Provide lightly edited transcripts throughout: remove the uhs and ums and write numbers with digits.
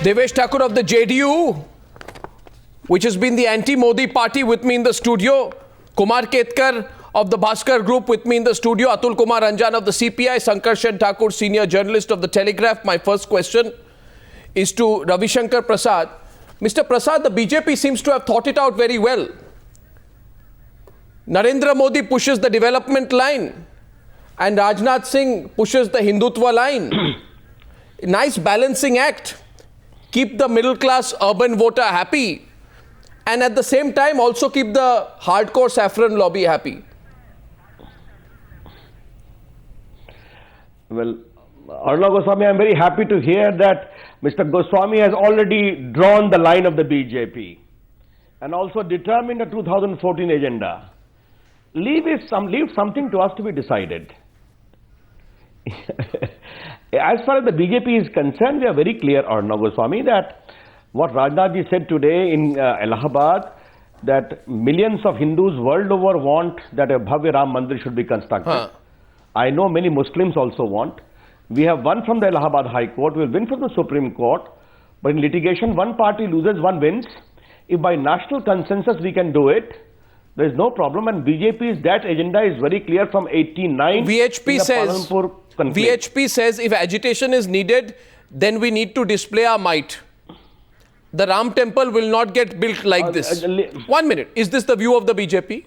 Devesh Thakur of the JDU, which has been the anti-Modi party, with me in the studio. Kumar Ketkar of the Bhaskar Group with me in the studio. Atul Kumar Ranjan of the CPI. Sankarshan Thakur, senior journalist of the Telegraph. My first question is to Ravi Shankar Prasad. Mr. Prasad, the BJP seems to have thought it out very well. Narendra Modi pushes the development line and Rajnath Singh pushes the Hindutva line. Nice balancing act. Keep the middle class urban voter happy and at the same time also keep the hardcore saffron lobby happy. Well, Arnav Goswami, I am very happy to hear that Mr. Goswami has already drawn the line of the BJP and also determined the 2014 agenda. Leave something to us to be decided. As far as the BJP is concerned, we are very clear, Arnav Goswami, that what Rajnath ji said today in Allahabad, that millions of Hindus world over want that a Bhavya Ram Mandir should be constructed. I know many Muslims also want. We have won from the Allahabad High Court, we will win from the Supreme Court, but in litigation one party loses, one wins. If by national consensus we can do it, there is no problem, and BJP's that agenda is very clear from 89. VHP says if agitation is needed, then we need to display our might. The Ram temple will not get built like this. 1 minute. Is this the view of the BJP?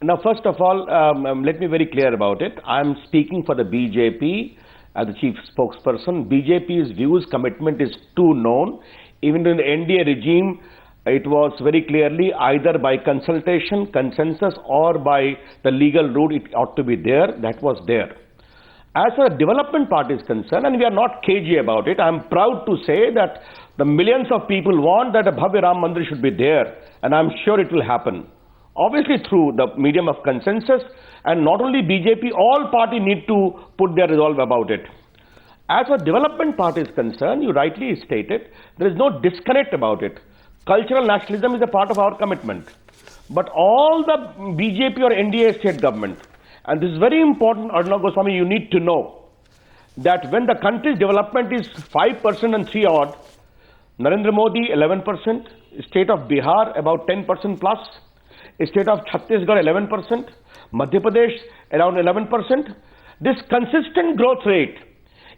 Now, first of all, let me be very clear about it. I am speaking for the BJP as the chief spokesperson. BJP's views, commitment is too known. Even in the NDA regime, it was very clearly either by consultation, consensus, or by the legal route it ought to be there. That was there. As far as development part is concerned, and we are not cagey about it, I am proud to say that the millions of people want that a Bhavya Ram Mandir should be there, and I am sure it will happen. Obviously through the medium of consensus, and not only BJP, all parties need to put their resolve about it. As far as development part is concerned, you rightly stated, there is no disconnect about it. Cultural nationalism is a part of our commitment. But all the BJP or NDA state government, and this is very important, Arnav Goswami, you need to know that when the country's development is 5% and 3 odd, Narendra Modi 11%, state of Bihar about 10% plus, state of Chhattisgarh 11%, Madhya Pradesh around 11%. This consistent growth rate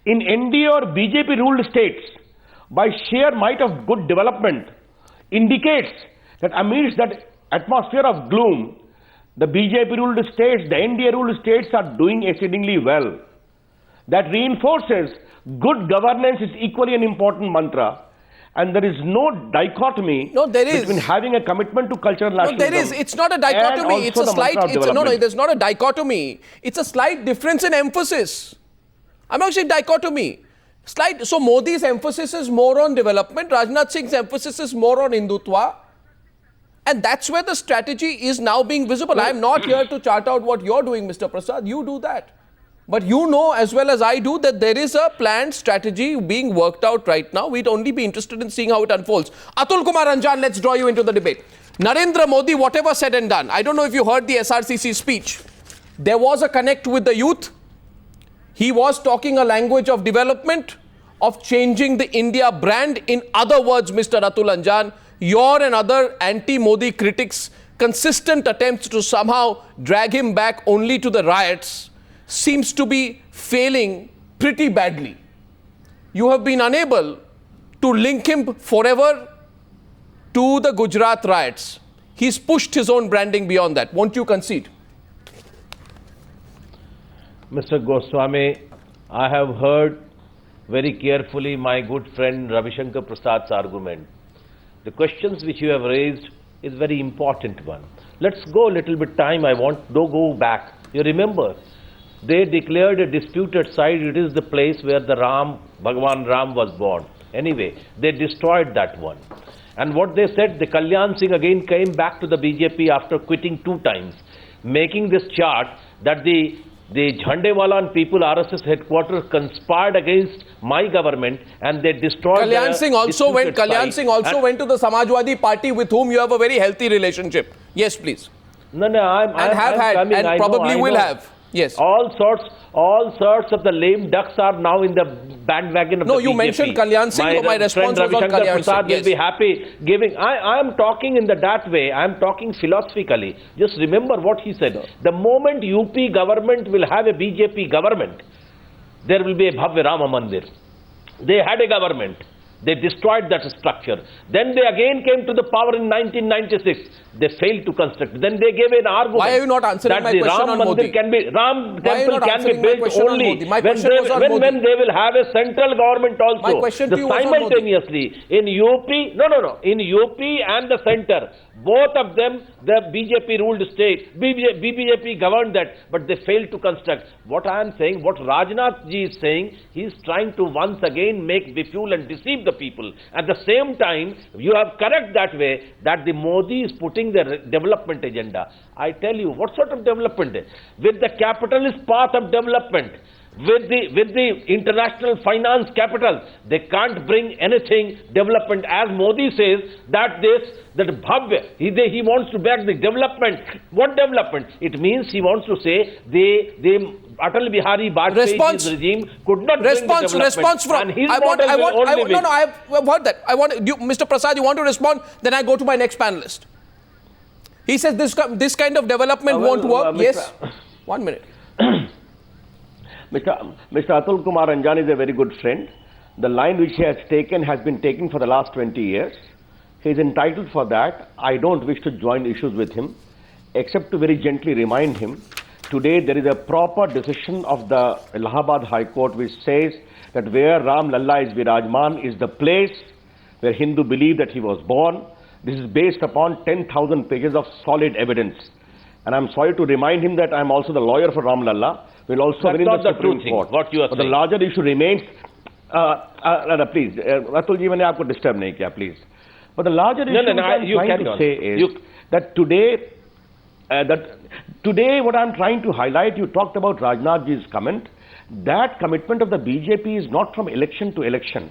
in NDA or BJP ruled states by sheer might of good development indicates that amidst that atmosphere of gloom, the BJP ruled states, the NDA ruled states are doing exceedingly well. That reinforces good governance is equally an important mantra. And there is no dichotomy between having a commitment to cultural nationalism. No, there is. It's not a dichotomy. It's a slight. There's not a dichotomy. It's a slight difference in emphasis. I'm not saying dichotomy. Slight. So Modi's emphasis is more on development. Rajnath Singh's emphasis is more on Hindutva. And that's where the strategy is now being visible. I'm not here to chart out what you're doing, Mr. Prasad. You do that. But you know as well as I do that there is a planned strategy being worked out right now. We'd only be interested in seeing how it unfolds. Atul Kumar Ranjan, let's draw you into the debate. Narendra Modi, whatever said and done, I don't know if you heard the SRCC speech. There was a connect with the youth. He was talking a language of development, of changing the India brand. In other words, Mr. Atul Ranjan, your and other anti-Modi critics' consistent attempts to somehow drag him back only to the riots seems to be failing pretty badly. You have been unable to link him forever to the Gujarat riots. He's pushed his own branding beyond that. Won't you concede? Mr. Goswami, I have heard very carefully my good friend Ravi Shankar Prasad's argument. The questions which you have raised is very important one. Let's go a little bit time. I want to go back. You remember, they declared a disputed site. It is the place where the Bhagavan Ram was born. Anyway, they destroyed that one. And what they said, the Kalyan Singh again came back to the BJP after quitting 2 times, making this chart that the Jhandewala and people RSS headquarters conspired against my government and they destroyed Kalyan Singh also went to the Samajwadi Party with whom you have a very healthy relationship. Yes, please. No, I'm probably will have. Yes. All sorts of the lame ducks are now in the bandwagon of the BJP. No, you mentioned Kalyan Singh, my response was on Kalyan Singh. Prasad will be happy giving. I am talking in that way. I am talking philosophically. Just remember what he said. The moment UP government will have a BJP government, there will be a Bhavya Rama Mandir. They had a government. They destroyed that structure. Then they again came to the power in 1996. They failed to construct. Then they gave an argument. Why are you not answering my question on Modi? Ram temple can be built only when they will have a central government also. My question to you was on simultaneously in UP. No. In UP and the center, both of them, the BJP ruled state. BJP governed that, but they failed to construct. What I am saying, what Rajnath ji is saying, he is trying to once again make befool and deceive the people. At the same time, you have correct that way that the Modi is putting the development agenda. I tell you, what sort of development? With the capitalist path of development, with the international finance capital, they can't bring anything development. As Modi says that Bhavya, he wants to back the development. What development? It means he wants to say they Atal Bihari Vajpayee's regime could not bring the development. From. And I've heard that. Mr. Prasad, you want to respond? Then I go to my next panelist. He says this kind of development won't work. Yes. 1 minute. Mr. Atul Kumar Anjan is a very good friend. The line which he has been taken for the last 20 years. He is entitled for that. I don't wish to join issues with him, except to very gently remind him. Today there is a proper decision of the Allahabad High Court which says that where Ram Lalla is Virajman is the place where Hindu believe that he was born. This is based upon 10,000 pages of solid evidence. And I'm sorry to remind him that I'm also the lawyer for Ram Lalla. We'll also win in the Supreme Court. What you are saying. The larger issue remains. Please, Atul ji, I didn't disturb you, please. But the larger issue I'm trying to say is that today what I'm trying to highlight, you talked about Rajnath ji's comment. That commitment of the BJP is not from election to election.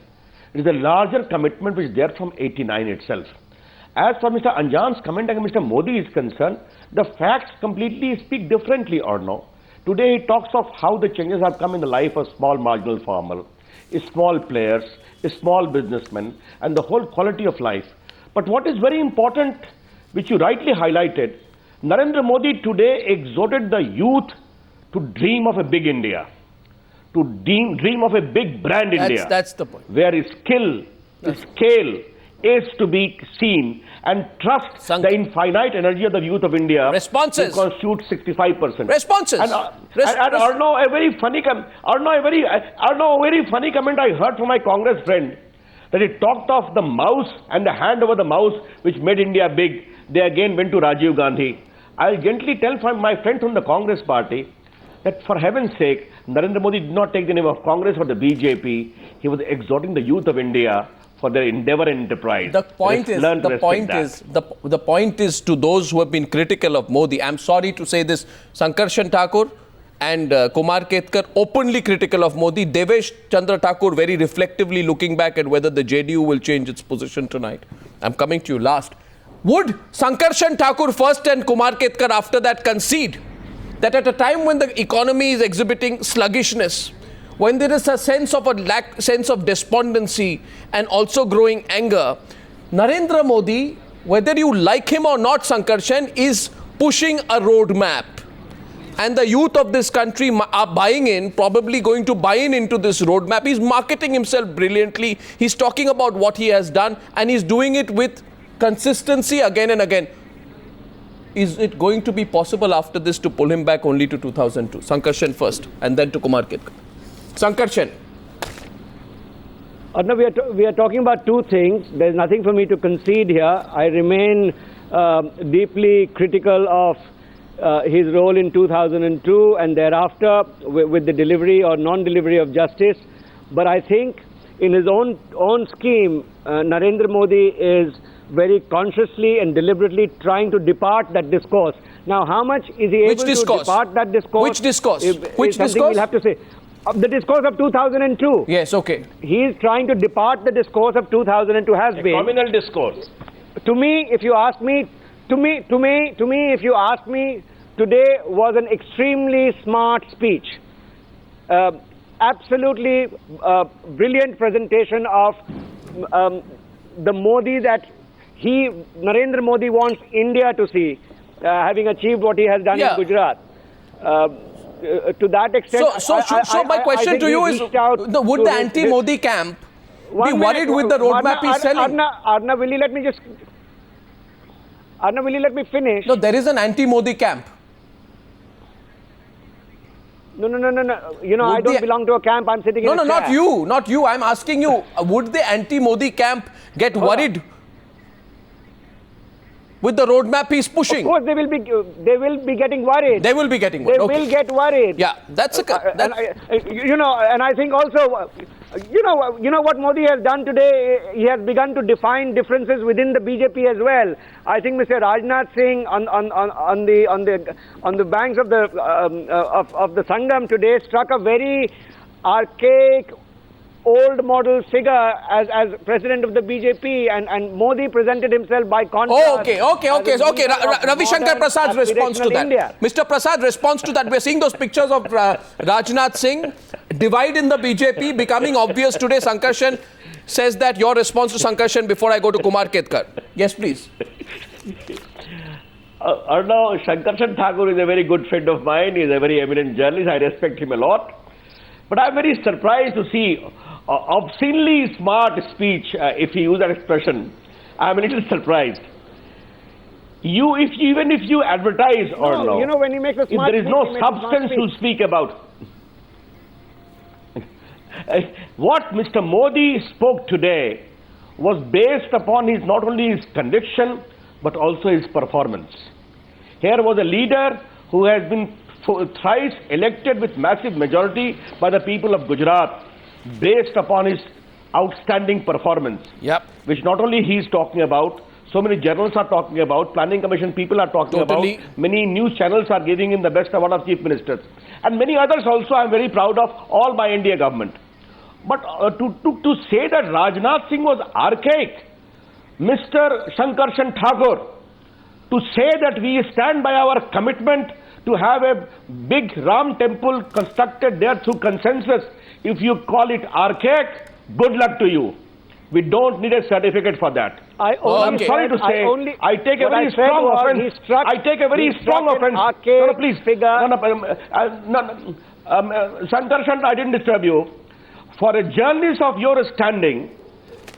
It is a larger commitment which is there from 89 itself. As for Mr. Anjan's comment against Mr. Modi is concerned, the facts completely speak differently or no. Today he talks of how the changes have come in the life of small marginal farmer, small players, small businessmen, and the whole quality of life. But what is very important, which you rightly highlighted, Narendra Modi today exhorted the youth to dream of a big India, to dream of a big brand India. That's the point. Where scale is to be seen and trust the infinite energy of the youth of India. Responses. To constitute 65%. Responses. And a very funny comment I heard from my Congress friend, that he talked of the mouse and the hand over the mouse which made India big. They again went to Rajiv Gandhi. I'll gently tell my friend from the Congress party that for heaven's sake, Narendra Modi did not take the name of Congress or the BJP. He was exhorting the youth of India for their endeavor and enterprise. The point is to those who have been critical of Modi. I'm sorry to say this, Sankarshan Thakur and Kumar Ketkar openly critical of Modi. Devesh Chandra Thakur very reflectively looking back at whether the JDU will change its position tonight. I'm coming to you last. Would Sankarshan Thakur first and Kumar Ketkar after that concede that at a time when the economy is exhibiting sluggishness, when there is a sense of despondency and also growing anger, Narendra Modi, whether you like him or not, Sankarshan, is pushing a roadmap. And the youth of this country are probably going to buy into this roadmap. He's marketing himself brilliantly. He's talking about what he has done, and he's doing it with consistency again and again. Is it going to be possible after this to pull him back only to 2002? Sankarshan first, and then to Kumar Ketkar. Sankarshan. No, we are talking about two things. There's nothing for me to concede here. I remain deeply critical of his role in 2002 and thereafter with the delivery or non-delivery of justice. But I think in his own scheme, Narendra Modi is very consciously and deliberately trying to depart that discourse. Now, how much is he able to depart that discourse? Which discourse? Which discourse? We'll have to say. The discourse of 2002. Yes, okay. He is trying to depart the discourse of 2002 has been. Communal discourse. To me, if you ask me, if you ask me, today was an extremely smart speech. Absolutely brilliant presentation of the Modi that Narendra Modi wants India to see, having achieved what he has done in Gujarat. To that extent, so my question to you is, would the anti-Modi camp be worried with the roadmap he's selling? Arnav, will you let me finish? No, there is an anti-Modi camp. No. You know, I don't belong to a camp. I'm sitting in a chair. No, not you. I'm asking you, would the anti-Modi camp get worried with the roadmap he's pushing? Of course, they will be getting worried. They will be getting worried. They will get worried. Yeah, that's and I think also, you know what Modi has done today. He has begun to define differences within the BJP as well. I think Mr. Rajnath Singh on the banks of the Sangam today struck a very archaic, old model figure as president of the BJP, and Modi presented himself by contrast. Okay. Ravi Shankar Prasad's response to that. India. Mr. Prasad response to that. We're seeing those pictures of Rajnath Singh, divide in the BJP becoming obvious today. Sankarshan says that your response to Sankarshan before I go to Kumar Ketkar. Yes, please. Arnav, Sankarshan Thakur is a very good friend of mine. He's a very eminent journalist. I respect him a lot. But I'm very surprised to see obscenely smart speech, if you use that expression. I'm a little surprised. Even if you advertise or no, you know, when he makes a smart if there is no substance to speak about. What Mr. Modi spoke today was based upon not only his conviction, but also his performance. Here was a leader who has been thrice elected with massive majority by the people of Gujarat, based upon his outstanding performance, which not only he is talking about, so many journalists are talking about, planning commission people are talking about, many news channels are giving him the best award of chief ministers, and many others also. I am very proud of all my India government. But to say that Rajnath Singh was archaic, Mr. Sankarshan Thakur, to say that we stand by our commitment to have a big Ram temple constructed there through consensus, if you call it archaic, good luck to you. We don't need a certificate for that. I'm sorry to say, I take a very strong offense. I take a very strong offense. No, please. Sankarshan, I didn't disturb you. For a journalist of your standing,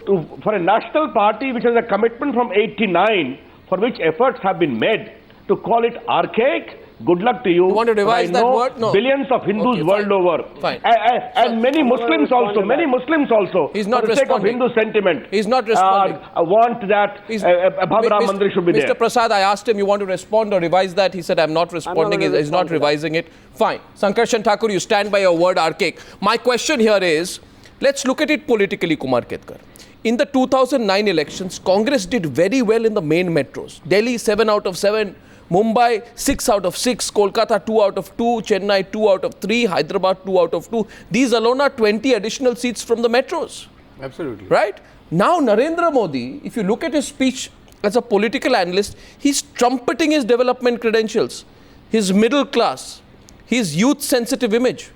for a national party which has a commitment from 89, for which efforts have been made, to call it archaic, good luck to you. You want to revise that word? No. Billions of Hindus world over. Fine. And many Muslims also. He's not for the sake of Hindu sentiment. He's not responding. Want that Bhagwan Mandir should be there. Mr. Prasad, I asked him, you want to respond or revise that? He said, I'm not responding. He's not revising it. Fine. Sankarshan Thakur, you stand by your word archaic. My question here is, let's look at it politically, Kumar Ketkar. In the 2009 elections, Congress did very well in the main metros. Delhi, 7 out of 7. Mumbai, 6 out of 6. Kolkata, 2 out of 2. Chennai, 2 out of 3. Hyderabad, 2 out of 2. These alone are 20 additional seats from the metros. Absolutely. Right? Now, Narendra Modi, if you look at his speech as a political analyst, he's trumpeting his development credentials, his middle class, his youth-sensitive image.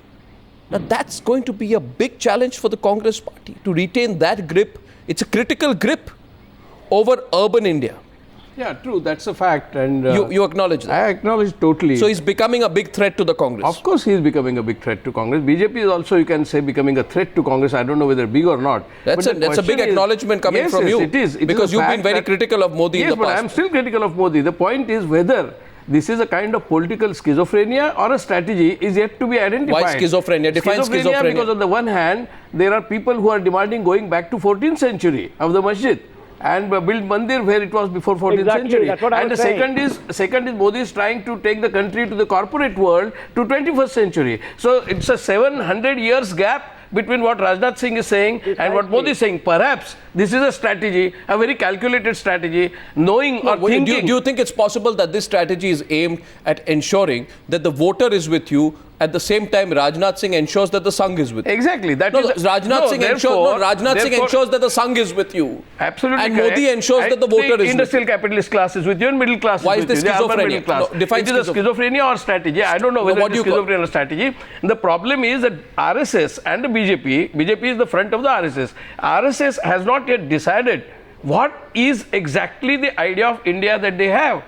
Now, that's going to be a big challenge for the Congress party to retain that grip. It's a critical grip over urban India. Yeah, true. That's a fact. And you acknowledge that? I acknowledge totally. So he's becoming a big threat to the Congress. Of course, he is becoming a big threat to Congress. BJP is also, you can say, becoming a threat to Congress. I don't know whether big or not. That's a big acknowledgement coming from you. It is. Because you've been very critical of Modi in the past. Yes, but I'm still critical of Modi. The point is whether this is a kind of political schizophrenia or a strategy is yet to be identified. Why schizophrenia? Define schizophrenia. Because on the one hand, there are people who are demanding going back to 14th century of the masjid and build mandir where it was before 14th century. That's what I was saying. Second is Modi is trying to take the country to the corporate world to 21st century. So it's a 700 years gap between what Rajnath Singh is saying and what Modi is saying. Perhaps this is a strategy, a very calculated strategy, knowing or thinking. Do you think it's possible that this strategy is aimed at ensuring that the voter is with you At the same time, Rajnath Singh ensures that the Sangh is with you. Exactly. That No, is Rajnath Singh ensures that the Sangh is with you. Absolutely. And correct. Modi ensures that the voter is with you. Industrial capitalist class is with you and middle class Why is is with you. this The urban schizophrenia? middle class. No, define it is a schizophrenia or strategy. I don't know whether what it is do you call- schizophrenia or strategy. The problem is that RSS and the BJP is the front of the RSS. RSS has not yet decided what is exactly the idea of India that they have.